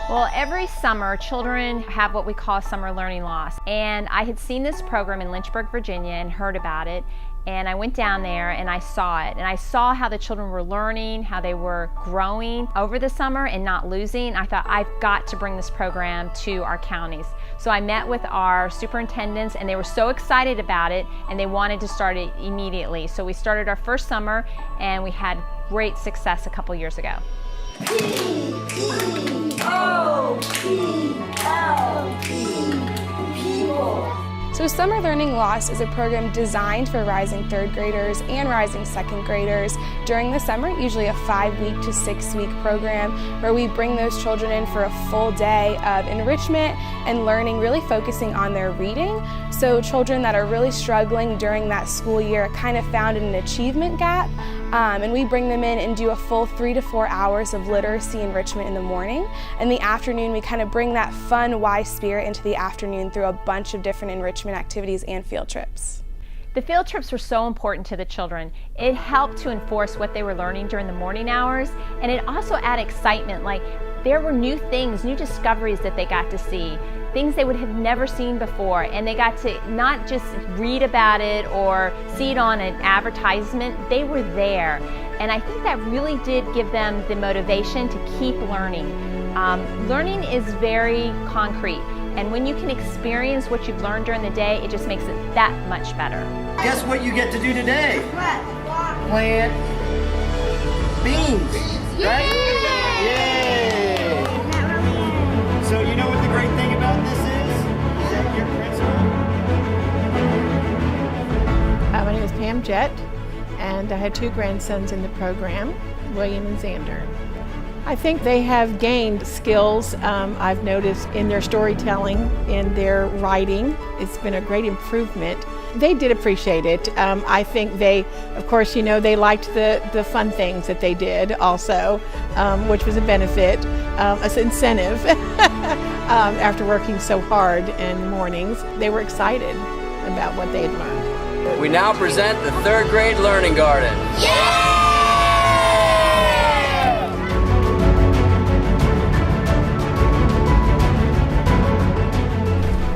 Well, every summer, children have what we call summer learning loss. And I had seen this program in Lynchburg, Virginia, and heard about it. And I went down there and I saw it. And I saw how the children were learning, how they were growing over the summer and not losing. I thought, I've got to bring this program to our counties. So I met with our superintendents and they were so excited about it and they wanted to start it immediately. So we started our first summer and we had great success a couple years ago. So Summer Learning Loss is a program designed for rising third graders and rising second graders during the summer, usually a 5-week to 6-week program where we bring those children in for a full day of enrichment and learning, really focusing on their reading. So children that are really struggling during that school year kind of found an achievement gap. And we bring them in and do a full 3 to 4 hours of literacy enrichment in the morning. In the afternoon, we kind of bring that fun, wise spirit into the afternoon through a bunch of different enrichment activities and field trips. The field trips were so important to the children. It helped to enforce what they were learning during the morning hours, and it also added excitement. Like, there were new things, new discoveries that they got to see, things they would have never seen before, and they got to not just read about it or see it on an advertisement, they were there. And I think that really did give them the motivation to keep learning. Learning is very concrete, and when you can experience what you've learned during the day, it just makes it that much better. Guess what you get to do today? What? Plant beans, right? Yay! So you know what the great thing about this is? That your principal. My name is Pam Jett, and I had 2 grandsons in the program, William and Xander. I think they have gained skills I've noticed in their storytelling, in their writing. It's been a great improvement. They did appreciate it. I think they, of course, you know, they liked the fun things that they did also, which was a benefit, an incentive. After working so hard in the mornings, they were excited about what they had learned. We now present the 3rd grade learning garden. Yeah!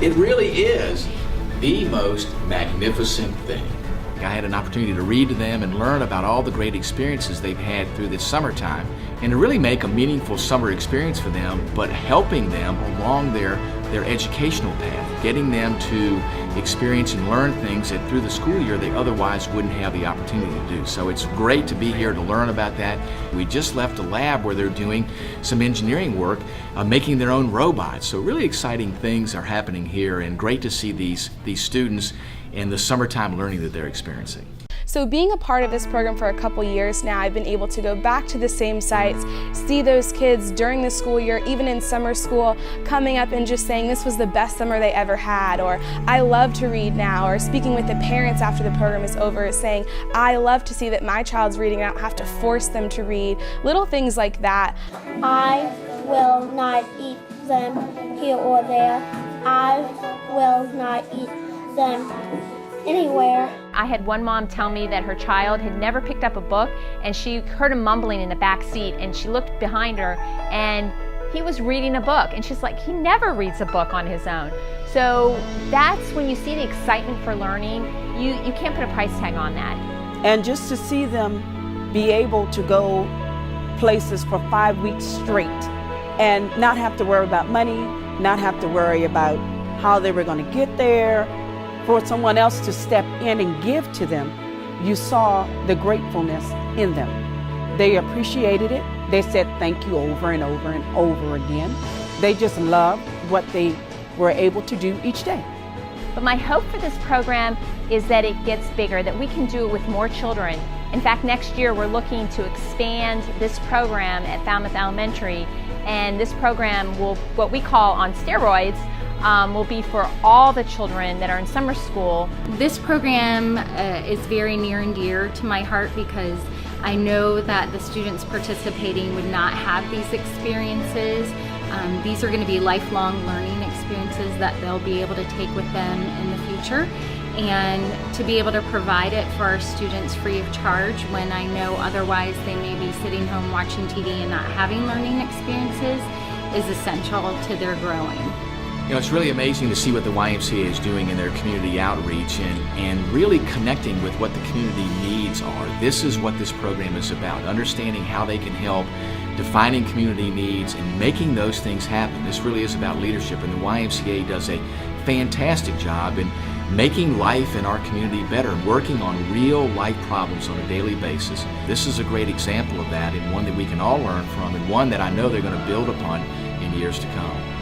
It really is the most magnificent thing. I had an opportunity to read to them and learn about all the great experiences they've had through this summertime and to really make a meaningful summer experience for them, but helping them along their educational path, getting them to experience and learn things that through the school year they otherwise wouldn't have the opportunity to do. So it's great to be here to learn about that. We just left a lab where they're doing some engineering work, making their own robots. So really exciting things are happening here, and great to see these students and the summertime learning that they're experiencing. So being a part of this program for a couple years now, I've been able to go back to the same sites, see those kids during the school year, even in summer school, coming up and just saying this was the best summer they ever had, or I love to read now, or speaking with the parents after the program is over saying, I love to see that my child's reading, I don't have to force them to read, little things like that. I will not eat them here or there. I will not eat them anywhere. I had one mom tell me that her child had never picked up a book and she heard him mumbling in the back seat and she looked behind her and he was reading a book and she's like, he never reads a book on his own. So that's when you see the excitement for learning, you can't put a price tag on that. And just to see them be able to go places for 5 weeks straight and not have to worry about money, not have to worry about how they were going to get there, for someone else to step in and give to them, you saw the gratefulness in them. They appreciated it. They said thank you over and over and over again. They just loved what they were able to do each day. But my hope for this program is that it gets bigger, that we can do it with more children. In fact, next year we're looking to expand this program at Falmouth Elementary, and this program will, what we call on steroids, will be for all the children that are in summer school. This program is very near and dear to my heart because I know that the students participating would not have these experiences. These are going to be lifelong learning experiences that they'll be able to take with them in the future. And to be able to provide it for our students free of charge when I know otherwise they may be sitting home watching TV and not having learning experiences is essential to their growing. You know, it's really amazing to see what the YMCA is doing in their community outreach and really connecting with what the community needs are. This is what this program is about, understanding how they can help, defining community needs, and making those things happen. This really is about leadership, and the YMCA does a fantastic job in making life in our community better and working on real life problems on a daily basis. This is a great example of that, and one that we can all learn from, and one that I know they're going to build upon in years to come.